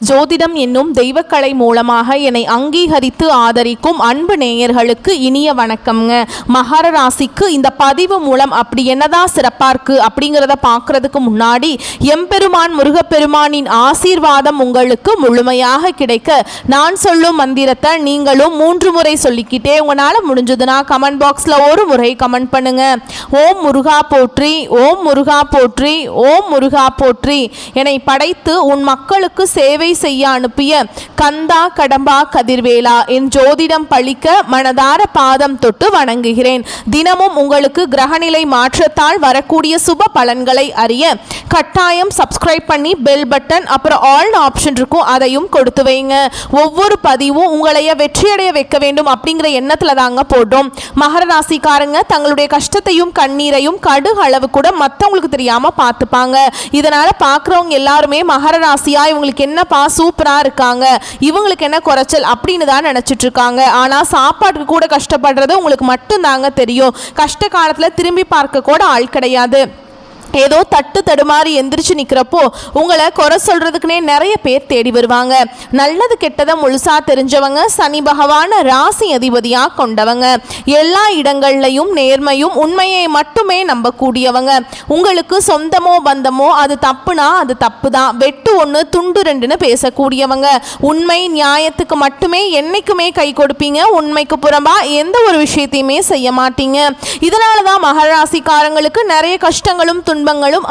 ஜோதிடம் என்னும் தெய்வக்கலை மூலமாக என்னை அங்கீகரித்து ஆதரிக்கும் அன்பு நேயர்களுக்கு இனிய வணக்கம்ங்க. மகர ராசிக்கு இந்த பதிவு மூலம் அப்படி என்னதான் சிறப்பாக இருக்குது அப்படிங்கிறத பார்க்குறதுக்கு முன்னாடி எம்பெருமான் முருகப்பெருமானின் ஆசீர்வாதம் உங்களுக்கு முழுமையாக கிடைக்க நான் சொல்லும் மந்திரத்தை நீங்களும் 3 முறை சொல்லிக்கிட்டே உங்களால் முடிஞ்சதுன்னா கமெண்ட் பாக்ஸில் ஒரு முறை கமெண்ட் பண்ணுங்க. ஓம் முருகா போற்றி, ஓம் முருகா போற்றி, ஓம் முருகா போற்றி. என்னை படைத்து உன் மக்களுக்கு சேவை செய்ய அனுப்பிய கந்தா கடம்பா கதிர்வேலா என் ஜோதிடம் பழிக்க மனதார பாதம் தொட்டு வணங்குகிறேன். தினமும் உங்களுக்கு கிரகநிலை மாற்றத்தால் வரக்கூடிய சுப பலன்களை அறிய கட்டாயம் சப்ஸ்கிரைப் பண்ணி பெல் பட்டன் அப்புறம் ஆல் ஆப்ஷன் இருக்கும், அதையும் கொடுத்து வைங்க. ஒவ்வொரு பதிவும் உங்களைய வெற்றியடைய வைக்க வேண்டும் அப்படிங்கிற எண்ணத்துல தாங்க போடுறோம். மகர ராசிக்காரங்க தங்களுடைய கஷ்டத்தையும் கண்ணீரையும் கடுகு அளவு கூட மற்றவங்களுக்கு தெரியாம பார்த்துப்பாங்க. இதனால பார்க்குறவங்க எல்லாருமே மகர ராசியா இவங்களுக்கு என்னப்பா சூப்பரா இருக்காங்க, இவங்களுக்கு என்ன குறைச்சல் அப்படின்னு தான் நினைச்சிட்டு இருக்காங்க. ஆனா சாப்பாட்டுக்கு கூட கஷ்டப்படுறது உங்களுக்கு மட்டும் தாங்க தெரியும். கஷ்ட காலத்துல திரும்பி பார்க்க கூட ஆள் கிடையாது. ஏதோ தட்டு தடுமாறி எந்திரிச்சு நிற்கிறப்போ உங்களை குறை சொல்கிறதுக்குனே நிறைய பேர் தேடி வருவாங்க. நல்லது கெட்டதை முழுசாக தெரிஞ்சவங்க, சனி பகவான ராசி அதிபதியாக கொண்டவங்க, எல்லா இடங்கள்லையும் நேர்மையும் உண்மையை மட்டுமே நம்பக்கூடியவங்க. உங்களுக்கு சொந்தமோ பந்தமோ அது தப்புனா அது தப்பு தான், வெட்டு 1 துண்டு 2ன்னு பேசக்கூடியவங்க. உண்மை நியாயத்துக்கு மட்டுமே என்னைக்குமே கை கொடுப்பீங்க. உண்மைக்கு புறம்பா எந்த ஒரு விஷயத்தையுமே செய்ய மாட்டீங்க. இதனால தான் மகர ராசிக்காரங்களுக்கு நிறைய கஷ்டங்களும் துன்பங்களும்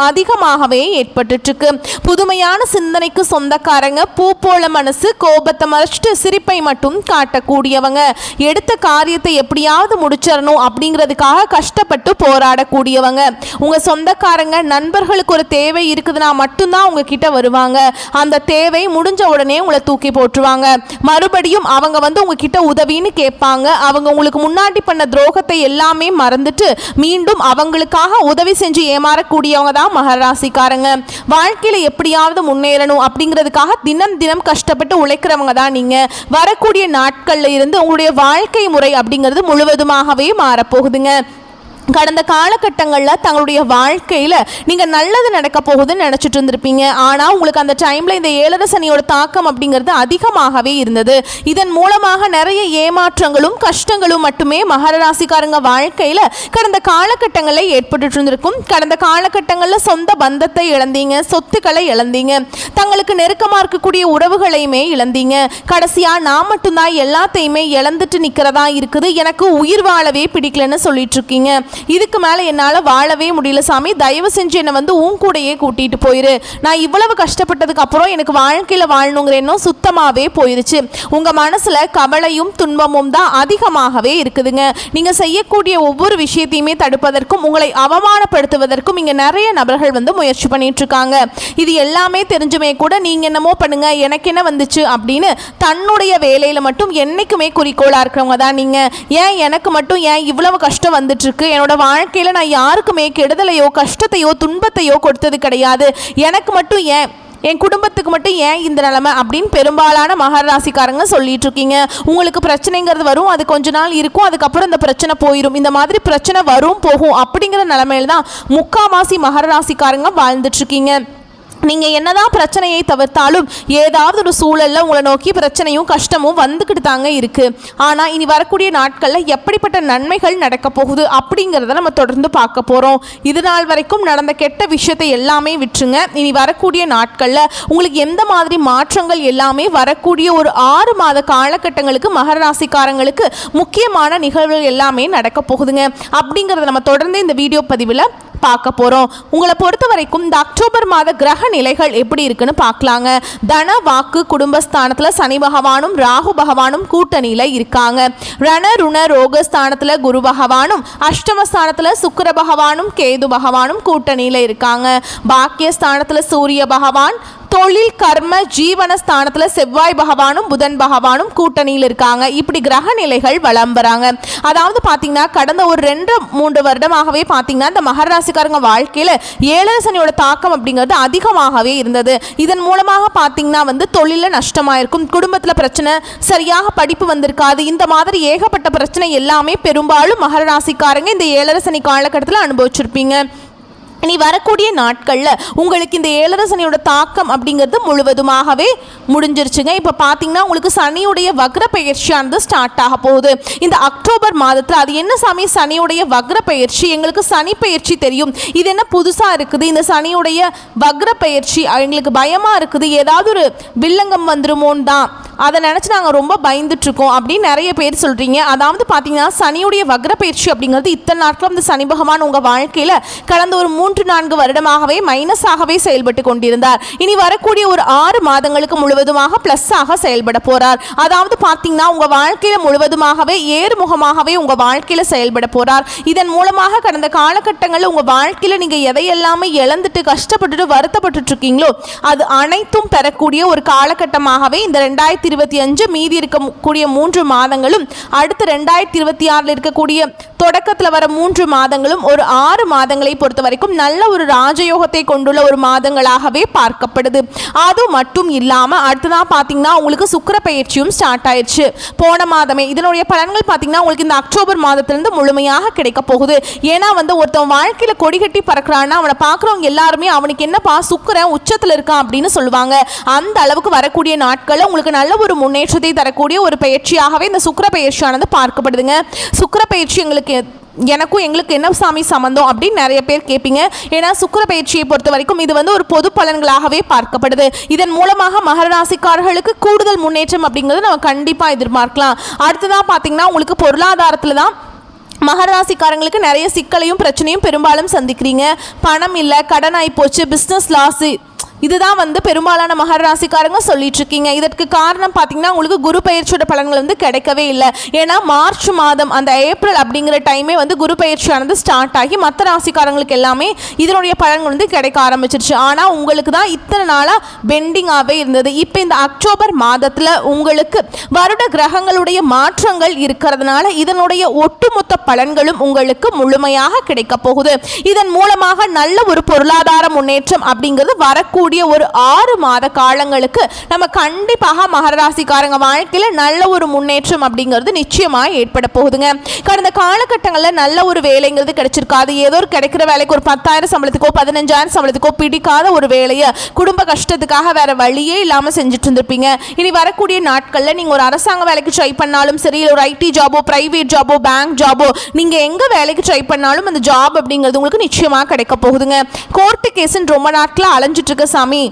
அதிகமாகவே ஏற்பட்டுருக்கு. புதுமையான சிந்தனைக்கு சொந்தக்காரங்க, பூ போல மனசு, கோபத்தை மறைச்சிட்டு சிரிப்பை மட்டும் காட்டக்கூடியவங்க, எடுத்த காரியத்தை எப்படியாவது முடிச்சிடணும் அப்படிங்கிறதுக்காக கஷ்டப்பட்டு போராடக்கூடியவங்க. உங்க சொந்தக்காரங்க நண்பர்களுக்கு ஒரு தேவை இருக்குதுன்னா மட்டும்தான் உங்ககிட்ட வருவாங்க. அந்த தேவை முடிஞ்ச உடனே உங்களை தூக்கி போட்டுருவாங்க. மறுபடியும் அவங்க உங்ககிட்ட உதவின்னு கேட்பாங்க. அவங்க உங்களுக்கு முன்னாடி பண்ண துரோகத்தை எல்லாமே மறந்துட்டு மீண்டும் அவங்களுக்காக உதவி செஞ்சு ஏமாறக்கூடிய தான் மகர ராசிக்காரங்க. வாழ்க்கையில எப்படியாவது முன்னேறணும் அப்படிங்கிறதுக்காக தினம் தினம் கஷ்டப்பட்டு உழைக்கிறவங்க தான் நீங்க. வரக்கூடிய நாட்கள்ல இருந்து உங்களுடைய வாழ்க்கை முறை அப்படிங்கிறது முழுவதுமாகவே மாறப்போகுதுங்க. கடந்த காலகட்டங்களில் தங்களுடைய வாழ்க்கையில் நீங்கள் நல்லது நடக்க போகுதுன்னு நினச்சிட்டு இருந்திருப்பீங்க. ஆனால் உங்களுக்கு அந்த டைமில் இந்த 7 சனியோட தாக்கம் அப்படிங்கிறது அதிகமாகவே இருந்தது. இதன் மூலமாக நிறைய ஏமாற்றங்களும் கஷ்டங்களும் மட்டுமே மகர ராசிக்காரங்க வாழ்க்கையில் கடந்த காலகட்டங்களில் ஏற்பட்டு இருந்திருக்கும். கடந்த காலகட்டங்களில் சொந்த பந்தத்தை இழந்தீங்க, சொத்துக்களை இழந்தீங்க, தங்களுக்கு நெருக்கமாக இருக்கக்கூடிய உறவுகளையுமே இழந்தீங்க. கடைசியாக நான் மட்டும்தான் எல்லாத்தையுமே இழந்துட்டு நிற்கிறதா இருக்குது, எனக்கு உயிர் வாழவே பிடிக்கலன்னு சொல்லிட்டு இருக்கீங்க. இதுக்கு மேலே என்னால் வாழவே முடியல சாமி, தயவு செஞ்சு என்னை உன் கூடையே கூட்டிகிட்டு போயிரு. நான் இவ்வளவு கஷ்டப்பட்டதுக்கு அப்புறம் எனக்கு வாழ்க்கையில் வாழணுங்கிற எண்ணம் சுத்தமாகவே போயிருச்சு. உங்கள் மனசில் கவலையும் துன்பமும் தான் அதிகமாகவே இருக்குதுங்க. நீங்கள் செய்யக்கூடிய ஒவ்வொரு விஷயத்தையுமே தடுப்பதற்கும் உங்களை அவமானப்படுத்துவதற்கும் இங்கே நிறைய நபர்கள் முயற்சி பண்ணிட்டு இருக்காங்க. இது எல்லாமே தெரிஞ்சுமே கூட நீங்கள் என்னமோ பண்ணுங்க, எனக்கு என்ன வந்துச்சு அப்படின்னு தன்னுடைய வேலையில் மட்டும் என்னைக்குமே குறிக்கோளாக இருக்கிறவங்க தான் நீங்கள். ஏன் எனக்கு மட்டும் ஏன் இவ்வளவு கஷ்டம் வந்துட்டு இருக்கு, என்னோட வாழ்க்கையில் நான் யாருக்குமே கெடுதலையோ கஷ்டத்தையோ துன்பத்தையோ கொடுத்தது கிடையாது, எனக்கு மட்டும் ஏன், என் குடும்பத்துக்கு மட்டும் ஏன் இந்த நிலைமை அப்படின்னு பெரும்பாலான மகர ராசிக்காரங்க சொல்லிட்டு இருக்கீங்க. உங்களுக்கு பிரச்சனைங்கிறது வரும், அது கொஞ்ச நாள் இருக்கும், அதுக்கப்புறம் இந்த பிரச்சனை போயிடும். இந்த மாதிரி பிரச்சனை வரும் போகும் அப்படிங்கிற நிலைமையில தான் முக்காவாசி மகர ராசிக்காரங்க வாழ்ந்துட்டு இருக்கீங்க. நீங்கள் என்னதான் பிரச்சனையை தவிர்த்தாலும் ஏதாவது ஒரு சூழலில் உங்களை நோக்கி பிரச்சனையும் கஷ்டமும் வந்துக்கிட்டு தாங்க இருக்குது. ஆனால் இனி வரக்கூடிய நாட்களில் எப்படிப்பட்ட நன்மைகள் நடக்க போகுது அப்படிங்கிறத நம்ம தொடர்ந்து பார்க்க போகிறோம். இது நாள் வரைக்கும் நடந்த கெட்ட விஷயத்தை எல்லாமே விட்டுருங்க. இனி வரக்கூடிய நாட்களில் உங்களுக்கு எந்த மாதிரி மாற்றங்கள் எல்லாமே வரக்கூடிய ஒரு 6 மாத காலகட்டங்களுக்கு மகர ராசிக்காரங்களுக்கு முக்கியமான நிகழ்வுகள் எல்லாமே நடக்க போகுதுங்க. அப்படிங்கிறத நம்ம தொடர்ந்து இந்த வீடியோ பதிவில் பார்க்க போகிறோம். உங்களை பொறுத்த வரைக்கும் இந்த அக்டோபர் மாத கிரக நிலைகள் எப்படி இருக்குன்னு பார்க்கலாங்க. தன வாக்கு குடும்பஸ்தானத்தில் சனி பகவானும் ராகு பகவானும் கூட்டணியில் இருக்காங்க. ரண ருண ரோகஸ்தானத்தில் குரு பகவானும், அஷ்டமஸ்தானத்தில் சுக்கிர பகவானும் கேது பகவானும் கூட்டணியில் இருக்காங்க. பாக்கியஸ்தானத்தில் சூரிய பகவான், தொழில் கர்ம ஜீவன ஸ்தானத்தில் செவ்வாய் பகவானும் புதன் பகவானும் கூட்டணியில் இருக்காங்க. இப்படி கிரக நிலைகள் வலம் வராங்க. அதாவது பார்த்தீங்கன்னா கடந்த ஒரு 2-3 வருடமாகவே பார்த்தீங்கன்னா இந்த மகர ராசிக்காரங்க வாழ்க்கையில் 7 சனியோட தாக்கம் அப்படிங்கிறது அதிகமாகவே இருந்தது. இதன் மூலமாக பார்த்தீங்கன்னா தொழிலில் நஷ்டமாயிருக்கும், குடும்பத்தில் பிரச்சனை, சரியாக படிப்பு வந்திருக்காது, இந்த மாதிரி ஏகப்பட்ட பிரச்சனை எல்லாமே பெரும்பாலும் மகர ராசிக்காரங்க இந்த 7 சனி காலகட்டத்தில் அனுபவிச்சிருப்பீங்க. இனி வரக்கூடிய நாட்களில் உங்களுக்கு இந்த ஏழரை சனியோட தாக்கம் அப்படிங்கிறது முழுவதுமாகவே முடிஞ்சிருச்சுங்க. இப்போ பார்த்தீங்கன்னா உங்களுக்கு சனியுடைய வக்ர பயிற்சியானது ஸ்டார்ட் ஆக போகுது இந்த அக்டோபர் மாதத்தில். அது என்ன சாமி சனியுடைய வக்ர பயிற்சி? எங்களுக்கு சனி பயிற்சி தெரியும், இது என்ன புதுசாக இருக்குது? இந்த சனியுடைய வக்ர பயிற்சி எங்களுக்கு பயமாக இருக்குது, ஏதாவது ஒரு வில்லங்கம் வந்துருமோன்னு தான் அதை நினச்சி நாங்கள் ரொம்ப பயந்துட்டுருக்கோம் அப்படின்னு நிறைய பேர் சொல்கிறீங்க. அதாவது பார்த்தீங்கன்னா சனியுடைய வக்ர பயிற்சி அப்படிங்கிறது இத்தனை நாட்களும் இந்த சனி பகவான் உங்கள் வாழ்க்கையில் கடந்த ஒரு 3-4 வருடமாகவே மைனஸாகவே செயல்பட்டு கொண்டிருந்தார். இனி வரக்கூடிய ஒரு 6 மாதங்களுக்கு முழுவதுமாக ப்ளஸ்ஸாக செயல்பட போகிறார். அதாவது பார்த்தீங்கன்னா உங்கள் வாழ்க்கையில் முழுவதுமாகவே ஏறுமுகமாகவே உங்கள் வாழ்க்கையில் செயல்பட போகிறார். இதன் மூலமாக கடந்த காலகட்டங்களில் உங்கள் வாழ்க்கையில் நீங்கள் எதையெல்லாமே இழந்துட்டு கஷ்டப்பட்டுட்டு வருத்தப்பட்டு இருக்கீங்களோ அது அனைத்தும் பெறக்கூடிய ஒரு காலகட்டமாகவே இந்த 2025 மீதி இருக்கக்கூடிய 3 மாதங்களும் அடுத்து 2026 இருக்கக்கூடிய தொடக்கத்தில் வர 3 மாதங்களும் ஒரு 6 மாதங்களை பொறுத்த வரைக்கும் நல்ல ஒரு ராஜயோகத்தை கொண்டுள்ள ஒரு மாதங்களாகவே பார்க்கப்படுது. அது மட்டும் இல்லாமல் அடுத்ததாக பார்த்தீங்கன்னா உங்களுக்கு சுக்கிர பயிற்சியும் ஸ்டார்ட் ஆயிடுச்சு போன மாதமே. இதனுடைய பலன்கள் பார்த்தீங்கன்னா உங்களுக்கு இந்த அக்டோபர் மாதத்திலிருந்து முழுமையாக கிடைக்க போகுது. ஏன்னா ஒருத்தன் வாழ்க்கையில் கொடி கட்டி பறக்கிறான்னா அவனை பார்க்குறவங்க எல்லாருமே அவனுக்கு என்னப்பா சுக்கிரன் உச்சத்தில் இருக்கான் அப்படின்னு சொல்லுவாங்க. அந்த அளவுக்கு வரக்கூடிய நாட்களில் உங்களுக்கு நல்ல ஒரு முன்னேற்றத்தை தரக்கூடிய ஒரு பயிற்சியாகவே இந்த சுக்கிர பயிற்சியானது பார்க்கப்படுதுங்க. சுக்கிர பயிற்சி எங்களுக்கு என்ன சாமி சம்பந்தம் அப்படின்னு நிறைய பேர் கேட்பீங்க. ஏன்னா சுக்கிர பயிற்சியை பொறுத்த வரைக்கும் இது ஒரு பொது பலன்களாகவே பார்க்கப்படுது. இதன் மூலமாக மகர ராசிக்காரர்களுக்கு கூடுதல் முன்னேற்றம் அப்படிங்கிறது நம்ம கண்டிப்பாக எதிர்பார்க்கலாம். அடுத்ததான் பார்த்தீங்கன்னா உங்களுக்கு பொருளாதாரத்தில் தான் மகர ராசிக்காரங்களுக்கு நிறைய சிக்கலையும் பிரச்சனையும் பெரும்பாலும் சந்திக்கிறீங்க. பணம் இல்லை, கடன் ஆகி போச்சு, பிஸ்னஸ் லாஸு, இதுதான் பெரும்பாலான மகர ராசிக்காரங்க சொல்லிட்டு இருக்கீங்க. இதற்கு காரணம் பார்த்தீங்கன்னா உங்களுக்கு குரு பயிற்சியோட பலன்கள் கிடைக்கவே இல்லை. ஏன்னா மார்ச் மாதம் அந்த ஏப்ரல் அப்படிங்கிற டைமே குரு பயிற்சியானது ஸ்டார்ட் ஆகி மற்ற ராசிக்காரங்களுக்கு எல்லாமே இதனுடைய பலன்கள் கிடைக்க ஆரம்பிச்சிருச்சு. ஆனால் உங்களுக்கு தான் இத்தனை நாளாக பெண்டிங்காகவே இருந்தது. இப்போ இந்த அக்டோபர் மாதத்தில் உங்களுக்கு வருட கிரகங்களுடைய மாற்றங்கள் இருக்கிறதுனால இதனுடைய ஒட்டுமொத்த பலன்களும் உங்களுக்கு முழுமையாக கிடைக்க போகுது. இதன் மூலமாக நல்ல ஒரு பொருளாதார முன்னேற்றம் அப்படிங்கிறது வரக்கூடிய ஒரு 6 மாத காலங்களுக்கு நம்ம கண்டிப்பாக மகர ராசிக்காரங்க வாழ்க்கையில் நல்ல ஒரு முன்னேற்றம் அப்படிங்கிறது நிச்சயமாக ஏற்பட போகுதுங்க. கடந்த காலகட்டங்களில் நல்ல ஒரு வேலைங்கிறது கிடைச்சிருக்காது. ஏதோ ஒரு கிடைக்கிற வேலைக்கு ஒரு 10,000 சம்பளத்துக்கோ 15,000 சம்பளத்துக்கோ பிடிக்காத ஒரு வேலையை குடும்ப கஷ்டத்துக்காக வேற வழியே இல்லாமல் செஞ்சுட்டு இருந்திருப்பீங்க. இனி வரக்கூடிய நாட்களில் நீங்கள் ஒரு அரசாங்க வேலைக்கு ட்ரை பண்ணாலும் சரி, ஒரு ஐடி ஜாபோ, பிரைவேட் ஜாபோ, பேங்க் ஜாபோ, நீங்கள் எங்கே வேலைக்கு ட்ரை பண்ணாலும் அந்த ஜாப் அப்படிங்கிறது உங்களுக்கு நிச்சயமாக கிடைக்க போகுதுங்க. கோர்ட்டு கேஸுன்னு ரொம்ப நாட்களில் அலைஞ்சிட்டு இருக்க சாமி,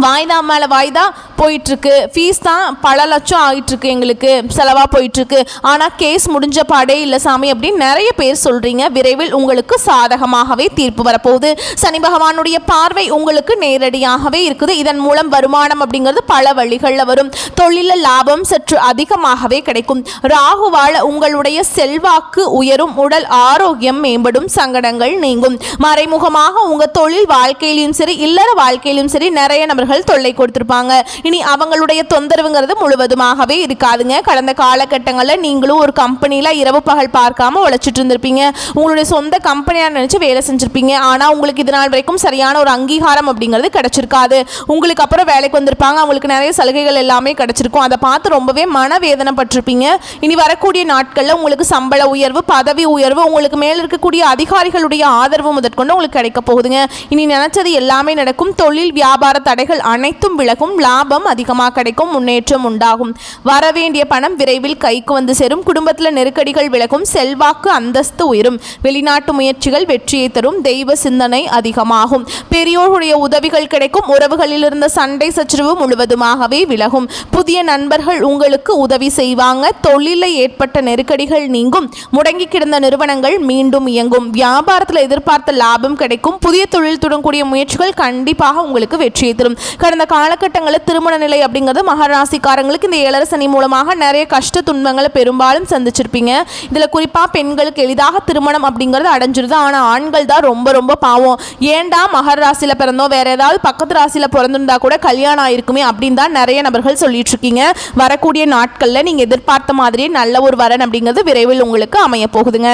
வாய்தா மேலே வாய்தா போயிட்டுருக்கு, ஃபீஸ் தான் பல லட்சம் ஆகிட்டுருக்கு, எங்களுக்கு செலவாக போயிட்டுருக்கு, ஆனால் கேஸ் முடிஞ்ச பாடே இல்லை சாமி அப்படின்னு நிறைய பேர் சொல்கிறீங்க. விரைவில் உங்களுக்கு சாதகமாகவே தீர்ப்பு வரப்போகுது. சனி பகவானுடைய பார்வை உங்களுக்கு நேரடியாகவே இருக்குது. இதன் மூலம் வருமானம் அப்படிங்கிறது பல வழிகளில் வரும். தொழிலில் லாபம் சற்று அதிகமாகவே கிடைக்கும். ராகுவால் உங்களுடைய செல்வாக்கு உயரும், உடல் ஆரோக்கியம் மேம்படும், சங்கடங்கள் நீங்கும். மறைமுகமாக உங்கள் தொழில் வாழ்க்கையிலும் சரி இல்லற வாழ்க்கையிலும் சரி நிறைய நபர்கள் தொல்லை கொடுத்திருப்பாங்க. இனி அவங்களுடைய தொந்தரவுங்கிறது முழுவதுமாகவே இருக்காதுங்க. கடந்த காலகட்டங்களில் நீங்களும் ஒரு கம்பெனியில் இரவு பகல் பார்க்காம உழைச்சிட்டு இருந்திருப்பீங்க. உங்களுடைய சொந்த கம்பெனியாக நினச்சி வேலை செஞ்சுருப்பீங்க. ஆனால் உங்களுக்கு இது நாள் வரைக்கும் சரியான ஒரு அங்கீகாரம் அப்படிங்கிறது கிடைச்சிருக்காது. உங்களுக்கு அப்புறம் வேலைக்கு வந்திருப்பாங்க, அவங்களுக்கு நிறைய சலுகைகள் எல்லாமே கிடைச்சிருக்கும். அதை பார்த்து ரொம்பவே மனவேதனைப்பட்டிருப்பீங்க. இனி வரக்கூடிய நாட்களில் உங்களுக்கு சம்பள உயர்வு, பதவி உயர்வு, உங்களுக்கு மேல் இருக்கக்கூடிய அதிகாரிகளுடைய ஆதரவு முதற்கொண்டு உங்களுக்கு கிடைக்க போகுதுங்க. இனி நினைச்சது எல்லாமே நடக்கும். தொழில் வியாபார தடைகள் அனைத்தும் விலகும், லாபம் அதிகமாக கிடைக்கும், முன்னேற்றம் உண்டாகும். வரவேண்டிய பணம் விரைவில் கைக்கு வந்து சேரும். குடும்பத்தில் நெருக்கடிகள் விலகும், செல்வாக்கு அந்தஸ்து உயரும். வெளிநாட்டு முயற்சிகள் வெற்றியை தரும். தெய்வ சிந்தனை அதிகமாகும். பெரியோருடைய உதவிகள் கிடைக்கும். உறவுகளில் இருந்த சண்டை சச்சரவு முழுவதுமாகவே விலகும். புதிய நண்பர்கள் உங்களுக்கு உதவி செய்வாங்க. தொழிலில் ஏற்பட்ட நெருக்கடிகள் நீங்கும். முடங்கி கிடந்த நிறுவனங்கள் மீண்டும் இயங்கும். வியாபாரத்தில் எதிர்பார்த்த லாபம் கிடைக்கும். புதிய தொழில் தொடங்கக்கூடிய முயற்சிகள் கண்டிப்பாக உங்களுக்கு வெற்றியை தரும். கடந்த காலகட்டங்களில் திருமண நிலை அப்படிங்கிறது மகர ராசிக்காரங்களுக்கு இந்த ஏழரை சனி மூலமாக நிறைய கஷ்ட துன்பங்களை பெரும்பாலும் சந்திச்சிருப்பீங்க. இதில் குறிப்பாக பெண்களுக்கு எளிதாக திருமணம் அப்படிங்கிறது அடைஞ்சிருது. ஆனால் ஆண்கள் தான் ரொம்ப ரொம்ப பாவம். ஏண்டா மகர ராசியில் பிறந்தோம், வேற ஏதாவது பக்கத்து ராசியில் பிறந்திருந்தா கூட கல்யாணம் ஆயிருக்குமே அப்படின்னு தான் நிறைய நபர்கள் சொல்லிட்டு இருக்கீங்க. வரக்கூடிய நாட்களில் நீங்கள் எதிர்பார்த்த மாதிரியே நல்ல ஒரு வரன் அப்படிங்கிறது விரைவில் உங்களுக்கு அமைய போகுதுங்க.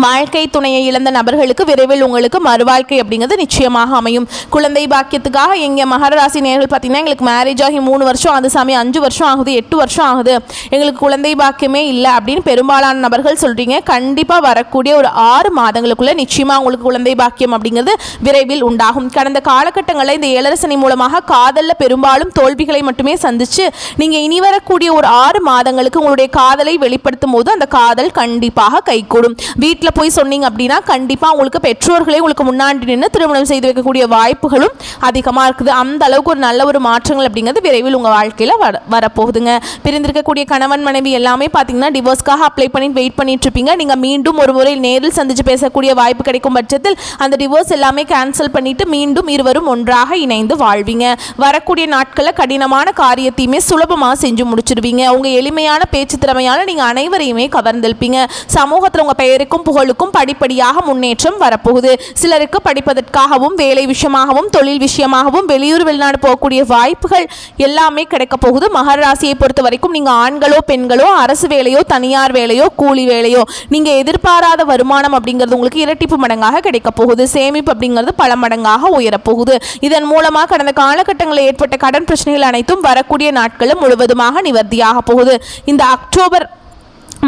வாழ்க்கை துணையை இழந்த நபர்களுக்கு விரைவில் உங்களுக்கு மறுவாழ்க்கை அப்படிங்கிறது நிச்சயமாக அமையும். குழந்தை பாக்கியத்துக்காக எங்கள் மகர ராசி நேயர்கள் பார்த்தீங்கன்னா எங்களுக்கு மேரேஜ் ஆகி 3 வருஷம் ஆகுது சாமி, 5 வருஷம் ஆகுது, 8 வருஷம் ஆகுது, எங்களுக்கு குழந்தை பாக்கியமே இல்லை அப்படின்னு பெரும்பாலான நபர்கள் சொல்கிறீங்க. கண்டிப்பாக வரக்கூடிய ஒரு 6 மாதங்களுக்குள்ளே நிச்சயமாக உங்களுக்கு குழந்தை பாக்கியம் அப்படிங்கிறது விரைவில் உண்டாகும். கடந்த காலகட்டங்களில் இந்த ஏழரசனி மூலமாக காதலில் பெரும்பாலும் தோல்விகளை மட்டுமே சந்தித்து நீங்கள் இனி வரக்கூடிய ஒரு 6 மாதங்களுக்கு உங்களுடைய காதலை வெளிப்படுத்தும் போது அந்த காதல் கண்டிப்பாக கைகூடும். வீட்டில் போய் சொன்னீங்க அப்படின்னா கண்டிப்பாக உங்களுக்கு பெற்றோர்களே உங்களுக்கு முன்னாடி நின்று திருமணம் செய்து வைக்கக்கூடிய வாய்ப்புகளும் அதிகமாக இருக்குது. அந்த அளவுக்கு ஒரு நல்ல ஒரு மாற்றங்கள் அப்படிங்கிறது விரைவில் உங்கள் வாழ்க்கையில் வரப்போகுதுங்க. பிரிந்திருக்கக்கூடிய கணவன் மனைவி எல்லாமே பார்த்தீங்கன்னா டிவோர்ஸ்க்காக அப்ளை பண்ணி வெயிட் பண்ணிட்டு இருப்பீங்க. நீங்கள் மீண்டும் ஒரு முறை நேரில் சந்தித்து பேசக்கூடிய வாய்ப்பு கிடைக்கும் பட்சத்தில் அந்த டிவோர்ஸ் எல்லாமே கேன்சல் பண்ணிட்டு மீண்டும் இருவரும் ஒன்றாக இணைந்து வாழ்வீங்க. வரக்கூடிய நாட்களில் கடினமான காரியத்தையுமே சுலபமாக செஞ்சு முடிச்சிருவீங்க. உங்கள் எளிமையான பேச்சு திறமையால் நீங்கள் அனைவரையுமே கவர்ந்தெழுப்பீங்க. சமூகத்தில் உங்கள் பெயருக்கும் புகழுக்கும் படிப்படியாக முன்னேற்றம் வரப்போகுது. சிலருக்கு படிப்பதற்காகவும் வேலை விஷயமாகவும் தொழில் விஷயமாகவும் வெளியூர் வெளிநாடு போகக்கூடிய வாய்ப்புகள் எல்லாமே கிடைக்க போகுது. மகர ராசியை பொறுத்த வரைக்கும் நீங்கள் ஆண்களோ பெண்களோ அரசு வேலையோ தனியார் வேலையோ கூலி வேலையோ நீங்கள் எதிர்பாராத வருமானம் அப்படிங்கிறது உங்களுக்கு இரட்டிப்பு மடங்காக கிடைக்க போகுது. சேமிப்பு அப்படிங்கிறது பல மடங்காக உயரப்போகுது. இதன் மூலமாக கடந்த காலகட்டங்களில் ஏற்பட்ட கடன் பிரச்சனைகள் அனைத்தும் வரக்கூடிய நாட்களும் முழுவதுமாக நிவர்த்தியாக போகுது. இந்த அக்டோபர்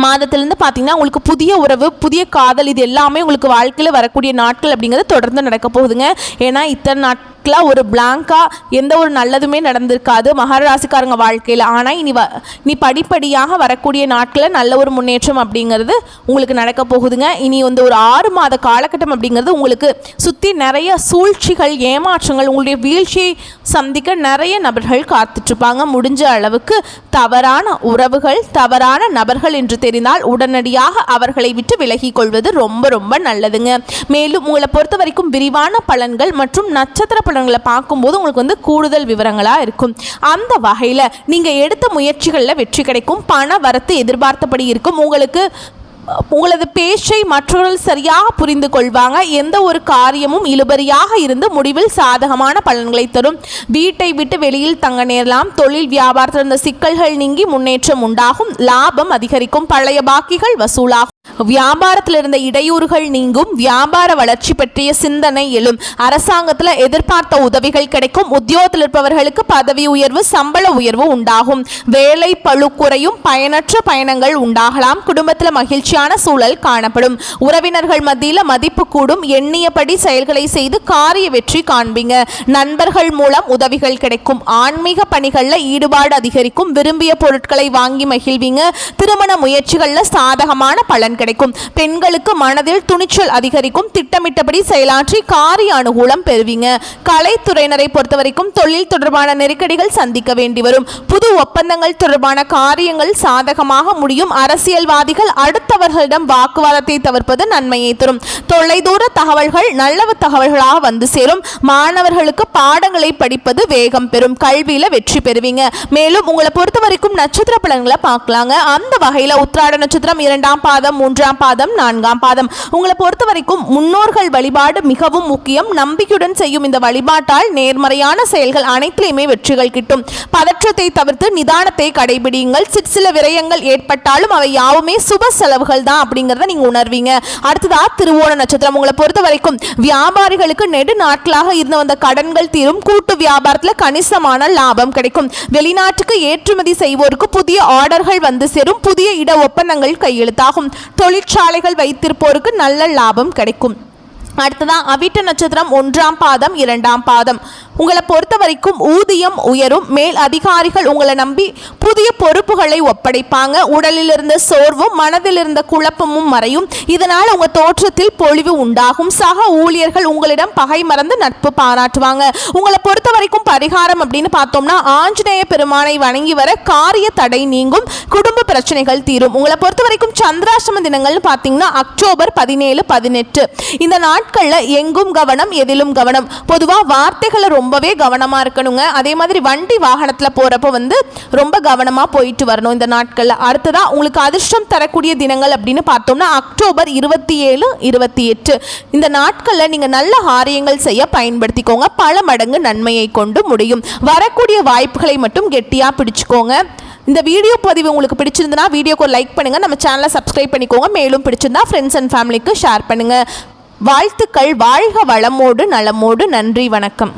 மாதத்திலிருந்து பார்த்தீங்கன்னா உங்களுக்கு புதிய உறவு, புதிய காதல், இது எல்லாமே உங்களுக்கு வாழ்க்கையில் வரக்கூடிய நாட்கள் அப்படிங்கிறது தொடர்ந்து நடக்க போகுதுங்க. ஏன்னா இத்தனை நாட்களாக ஒரு பிளாங்காக எந்த ஒரு நல்லதுமே நடந்திருக்காது மகர ராசிக்காரங்க வாழ்க்கையில். ஆனால் இனி படிப்படியாக வரக்கூடிய நாட்களில் நல்ல ஒரு முன்னேற்றம் அப்படிங்கிறது உங்களுக்கு நடக்க போகுதுங்க. இனி வந்து ஒரு 6 மாத காலகட்டம் அப்படிங்கிறது உங்களுக்கு சுற்றி நிறைய சூழ்ச்சிகள், ஏமாற்றங்கள், உங்களுடைய வீழ்ச்சியை சந்திக்க நிறைய நபர்கள் காத்துட்ருப்பாங்க. முடிஞ்ச அளவுக்கு தவறான உறவுகள், தவறான நபர்கள் என்று தெரிந்தால் உடனடியாக அவர்களை விட்டு விலகி கொள்வது ரொம்ப ரொம்ப நல்லதுங்க. மேலும் உங்களை பொறுத்த வரைக்கும் விரிவான பலன்கள் மற்றும் நட்சத்திர பலன்களை பார்க்கும்போது உங்களுக்கு வந்து கூடுதல் விவரங்களாக இருக்கும். அந்த வகையில் நீங்கள் எடுத்த முயற்சிகளில் வெற்றி கிடைக்கும். பண வரத்து எதிர்பார்த்தபடி இருக்கும். உங்களது பேச்சை மற்றவர்கள் சரியாக புரிந்து கொள்வாங்க. எந்த ஒரு காரியமும் இழுபறியாக இருந்து முடிவில் சாதகமான பலன்களை தரும். வீட்டை விட்டு வெளியில் தங்க நேரலாம். தொழில் வியாபாரத்தில் இருந்த சிக்கல்கள் நீங்கி முன்னேற்றம் உண்டாகும். லாபம் அதிகரிக்கும். பழைய பாக்கிகள் வசூலாகும். வியாபாரத்தில் இருந்த இடையூறுகள் நீங்கும். வியாபார வளர்ச்சி பற்றிய சிந்தனை எழும். அரசாங்கத்தில் எதிர்பார்த்த உதவிகள் கிடைக்கும். உத்தியோகத்தில் இருப்பவர்களுக்கு பதவி உயர்வு, சம்பள உயர்வு உண்டாகும். வேலை பளு குறையும். பயனற்ற பயணங்கள் உண்டாகலாம். குடும்பத்தில் மகிழ்ச்சியான சூழல் காணப்படும். உறவினர்கள் மத்தியில் மதிப்பு கூடும். எண்ணியபடி செயல்களை செய்து காரிய வெற்றி காண்பீங்க. நண்பர்கள் மூலம் உதவிகள் கிடைக்கும். ஆன்மீக பணிகளில் ஈடுபாடு அதிகரிக்கும். விரும்பிய பொருட்களை வாங்கி மகிழ்வீங்க. திருமண முயற்சிகளில் சாதகமான பலன் கிடைக்கும். பெண்களுக்கு மனதில் துணிச்சல் அதிகரிக்கும். திட்டமிட்டபடி செயலாற்றி காரிய அனுகூலம் பெறுவீங்க. கலைத்துறையினரை பொறுத்தவரைக்கும் தொழில் தொடர்பான நெருக்கடிகள் சந்திக்க வேண்டி வரும். புது ஒப்பந்தங்கள் தொடர்பான காரியங்கள் சாதகமாக முடியும். அரசியல்வாதிகள் அடுத்தவர்களிடம் வாக்குவாதத்தை தவிர்ப்பது நன்மையை தரும். தொலைதூர தகவல்கள் நல்ல தகவல்களாக வந்து சேரும். மாணவர்களுக்கு பாடங்களை படிப்பது வேகம் பெறும். கல்வியில வெற்றி பெறுவீங்க. மேலும் உங்களை பொறுத்த வரைக்கும் நட்சத்திர பலன்களை பார்க்கலாங்க. அந்த வகையில் உத்திராட நட்சத்திரம் 2ஆம் பாதம், 3ஆம் பாதம், 4ஆம் பாதம். உங்களை பொறுத்த வரைக்கும் முன்னோர்கள் வழிபாடு மிகவும் முக்கியம். நம்பிக்கையுடன் செய்யும் இந்த வழிபாட்டால் நேர்மறையான செயல்கள் அனைத்திலுமே வெற்றிகள் கிட்டும். பதற்றத்தை தவிர்த்து நிதானத்தை கடைபிடியுங்கள். சிற்சில விரயங்கள் ஏற்பட்டாலும் அவை யாவுமே சுப செலவுகள் தான் அப்படிங்கிறத நீங்க உணர்வீங்க. அடுத்ததா திருவோண நட்சத்திரம். உங்களை பொறுத்த வரைக்கும் வியாபாரிகளுக்கு நெடு நாட்களாக இருந்து வந்த கடன்கள் தீரும். கூட்டு வியாபாரத்தில் கணிசமான லாபம் கிடைக்கும். வெளிநாட்டுக்கு ஏற்றுமதி செய்வோருக்கு புதிய ஆர்டர்கள் வந்து சேரும். புதிய இட ஒப்பந்தங்கள் கையெழுத்தாகும். தொழிற்சாலைகள் வைத்திருப்போருக்கு நல்ல லாபம் கிடைக்கும். அடுத்ததான் அவிட்ட நட்சத்திரம் 1ஆம் பாதம், 2ஆம் பாதம். உங்களை பொறுத்த வரைக்கும் ஊதியம் உயரும். மேல் அதிகாரிகள் உங்களை நம்பி புதிய பொறுப்புகளை ஒப்படைப்பாங்க. உடலில் இருந்த சோர்வும் மனதில் இருந்த குழப்பமும் மறையும். இதனால் உங்கள் தோற்றத்தில் பொலிவு உண்டாகும். சக ஊழியர்கள் உங்களிடம் பகை மறந்து நட்பு பாராட்டுவாங்க. உங்களை பொறுத்த வரைக்கும் பரிகாரம் அப்படின்னு பார்த்தோம்னா ஆஞ்சநேய பெருமானை வணங்கி வர காரிய தடை நீங்கும். குடும்ப பிரச்சனைகள் தீரும். உங்களை பொறுத்த வரைக்கும் சந்திராஷ்டம தினங்கள்னு பார்த்தீங்கன்னா அக்டோபர் 17, 18. இந்த நாட்களில் எங்கும் கவனம், எதிலும் கவனம். பொதுவாக வார்த்தைகளை ரொம்பவே கவனமாக இருக்கணுங்க. அதே மாதிரி வண்டி வாகனத்தில் போகிறப்போ வந்து ரொம்ப கவனமாக போயிட்டு வரணும் இந்த நாட்களில். அடுத்ததாக உங்களுக்கு அதிர்ஷ்டம் தரக்கூடிய தினங்கள் அப்படின்னு பார்த்தோம்னா அக்டோபர் 27, 28. இந்த நாட்களில் நீங்கள் நல்ல காரியங்கள் செய்ய பயன்படுத்திக்கோங்க. பல மடங்கு நன்மையை கொண்டு முடியும். வரக்கூடிய வாய்ப்புகளை மட்டும் கெட்டியாக பிடிச்சுக்கோங்க. இந்த வீடியோ பதிவு உங்களுக்கு பிடிச்சிருந்தனா வீடியோக்கு ஒரு லைக் பண்ணுங்கள், நம்ம சேனலை சப்ஸ்கிரைப் பண்ணிக்கோங்க. மேலும் பிடிச்சிருந்தா ஃப்ரெண்ட்ஸ் அண்ட் ஃபேமிலிக்கு ஷேர் பண்ணுங்கள். வாழ்த்துக்கள். வாழ்க வளமோடு நலமோடு. நன்றி, வணக்கம்.